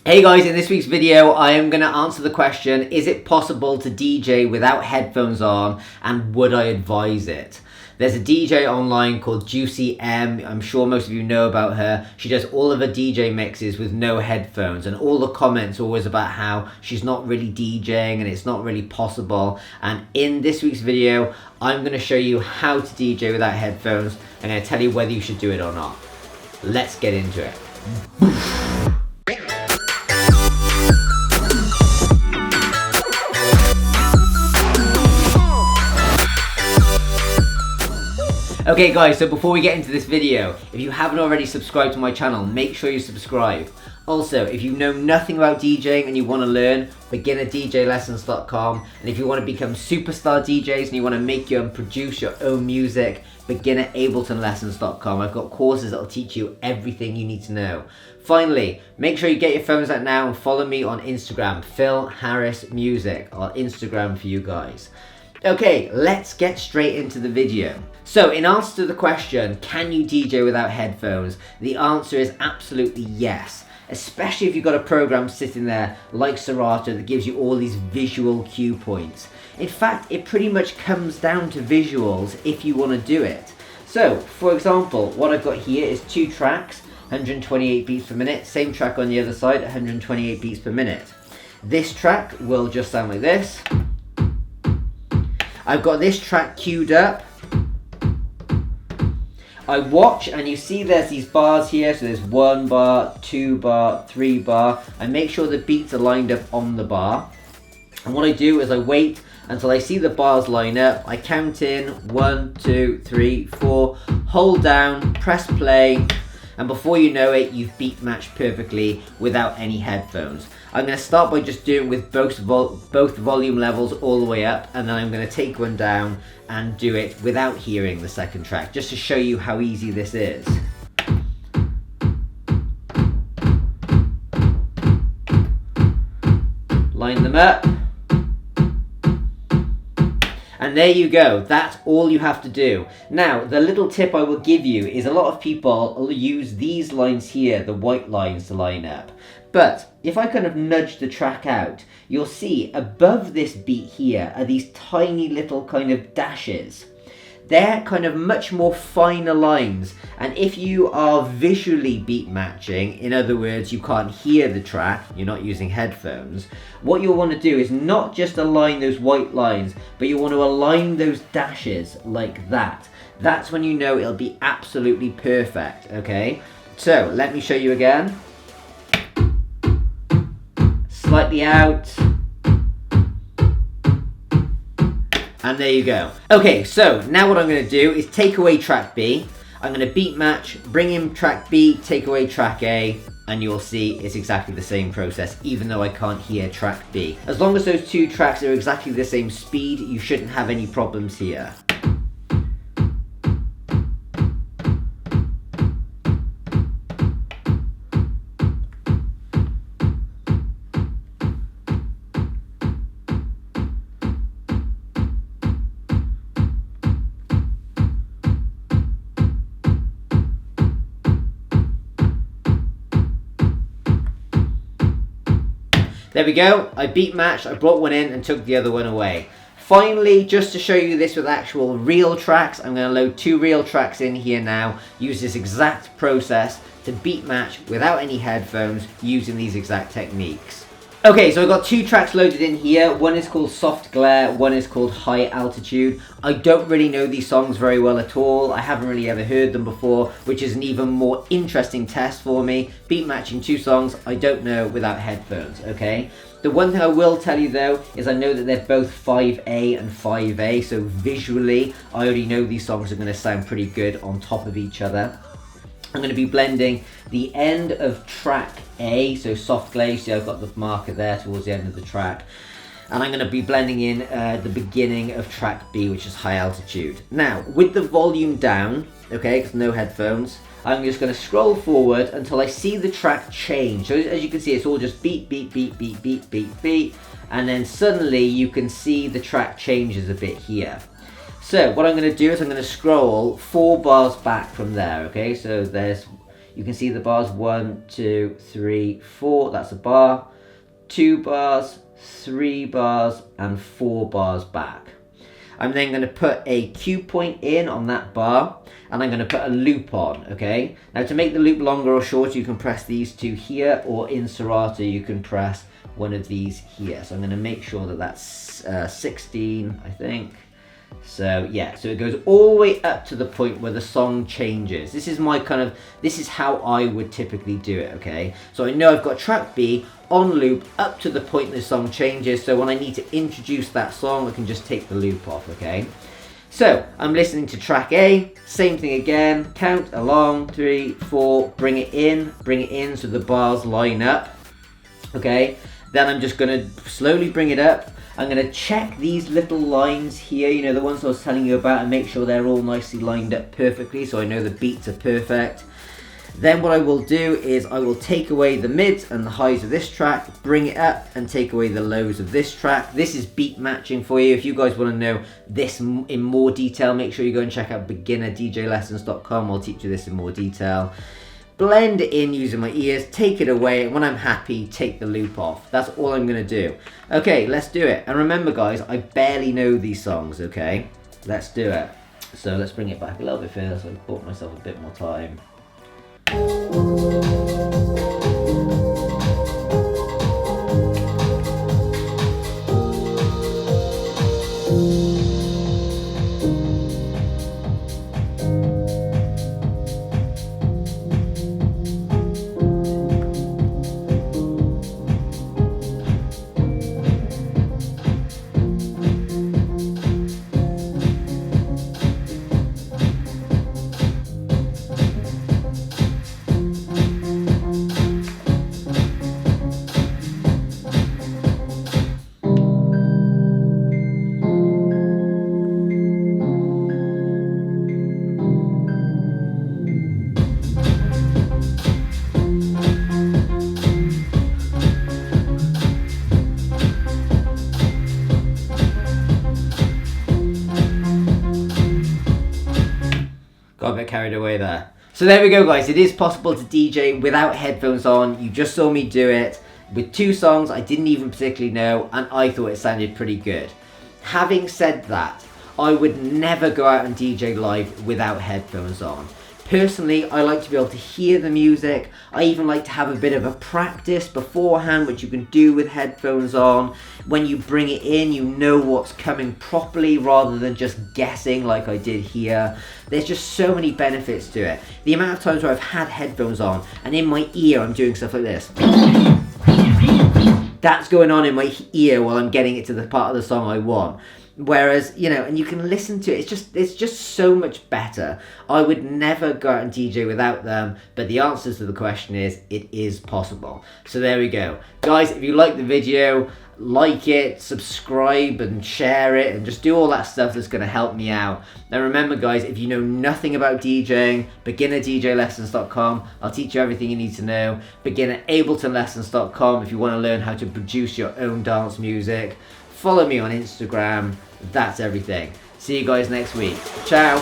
Hey guys, in this week's video I am going to answer the question, is it possible to DJ without headphones on, and would I advise it? There's a DJ online called Juicy M. I'm sure most of you know about her. She does all of her DJ mixes with no headphones, and all the comments are always about how she's not really DJing and it's not really possible. And in this week's video I'm going to show you how to DJ without headphones. I'm going to tell you whether you should do it or not. Let's get into it. Okay guys, so before we get into this video, if you haven't already subscribed to my channel, make sure you subscribe. Also, if you know nothing about DJing and you want to learn, beginnerdjlessons.com. And if you want to become superstar DJs and you want to make and produce your own music, beginnerabletonlessons.com. I've got courses that will teach you everything you need to know. Finally, make sure you get your phones out now and follow me on Instagram, Phil Harris Music, or Instagram for you guys. Okay, let's get straight into the video. So in answer to the question, can you DJ without headphones? The answer is absolutely yes. Especially if you've got a program sitting there like Serato that gives you all these visual cue points. In fact, it pretty much comes down to visuals if you want to do it. So, for example, what I've got here is two tracks, 128 beats per minute, same track on the other side, 128 beats per minute. This track will just sound like this. I've got this track queued up. I watch and you see there's these bars here, so there's 1 bar, 2 bar, 3 bar. I make sure the beats are lined up on the bar. And what I do is I wait until I see the bars line up. I count in 1, 2, 3, 4, hold down, press play, and before you know it, you've beat matched perfectly without any headphones. I'm going to start by just doing with both volume levels all the way up, and then I'm going to take one down and do it without hearing the second track, just to show you how easy this is. Line them up. And there you go, that's all you have to do. Now, the little tip I will give you is a lot of people will use these lines here, the white lines, to line up. But if I kind of nudge the track out, you'll see above this beat here are these tiny little kind of dashes. They're kind of much more finer lines, and if you are visually beat matching, in other words you can't hear the track, you're not using headphones, what you'll want to do is not just align those white lines, but you want to align those dashes like that. That's when you know it'll be absolutely perfect, okay? So let me show you again. Slightly out. And there you go. Okay, so now what I'm going to do is take away track B. I'm going to beat match, bring in track B, take away track A, and you'll see it's exactly the same process, even though I can't hear track B. As long as those two tracks are exactly the same speed, you shouldn't have any problems here. There we go, I beat matched, I brought one in and took the other one away. Finally, just to show you this with actual real tracks, I'm going to load 2 real tracks in here now, use this exact process to beat match without any headphones using these exact techniques. Okay, so I've got 2 tracks loaded in here. One is called Soft Glare, one is called High Altitude. I don't really know these songs very well at all. I haven't really ever heard them before, which is an even more interesting test for me. Beat matching 2 songs I don't know without headphones, okay? The one thing I will tell you though is I know that they're both 5A and 5A, so visually I already know these songs are going to sound pretty good on top of each other. I'm going to be blending the end of track A, so Soft Glare, see I've got the marker there towards the end of the track. And I'm going to be blending in the beginning of track B, which is High Altitude. Now, with the volume down, okay, because no headphones, I'm just going to scroll forward until I see the track change. So as you can see, it's all just beat, beat, beat, beat, beat, beat, beat. And then suddenly you can see the track changes a bit here. So what I'm going to do is I'm going to scroll 4 bars back from there, okay? So there's You can see the bars 1, 2, 3, 4. That's a bar. 2 bars, 3 bars, and 4 bars back. I'm then going to put a cue point in on that bar, and I'm going to put a loop on, okay? Now to make the loop longer or shorter, you can press these 2 here, or in Serato you can press one of these here. So I'm going to make sure that that's 16, I think. So yeah, so it goes all the way up to the point where the song changes. This is this is how I would typically do it, okay? So I know I've got track B on loop up to the point the song changes, so when I need to introduce that song, I can just take the loop off, okay? So I'm listening to track A, same thing again, count along, 3, 4, bring it in so the bars line up, okay? Then I'm just gonna slowly bring it up. I'm going to check these little lines here, you know, the ones I was telling you about, and make sure they're all nicely lined up perfectly so I know the beats are perfect. Then what I will do is I will take away the mids and the highs of this track, bring it up and take away the lows of this track. This is beat matching for you. If you guys want to know this in more detail, make sure you go and check out beginnerdjlessons.com. I'll teach you this in more detail. Blend it in using my ears, take it away, and when I'm happy, take the loop off. That's all I'm going to do. Okay, let's do it. And remember guys, I barely know these songs, okay? Let's do it. So let's bring it back a little bit further so I've bought myself a bit more time. Got a bit carried away there. So there we go guys, it is possible to DJ without headphones on. You just saw me do it with 2 songs I didn't even particularly know, and I thought it sounded pretty good. Having said that, I would never go out and DJ live without headphones on. Personally, I like to be able to hear the music. I even like to have a bit of a practice beforehand, which you can do with headphones on. When you bring it in, you know what's coming properly rather than just guessing like I did here. There's just so many benefits to it. The amount of times where I've had headphones on and in my ear I'm doing stuff like this. That's going on in my ear while I'm getting it to the part of the song I want. Whereas, you know, and you can listen to it, it's just so much better. I would never go out and DJ without them, but the answer to the question is, it is possible. So there we go. Guys, if you like the video, like it, subscribe and share it, and just do all that stuff that's going to help me out. Now remember guys, if you know nothing about DJing, beginnerdjlessons.com. I'll teach you everything you need to know. beginnerabletonlessons.com if you want to learn how to produce your own dance music. Follow me on Instagram. That's everything. See you guys next week. Ciao.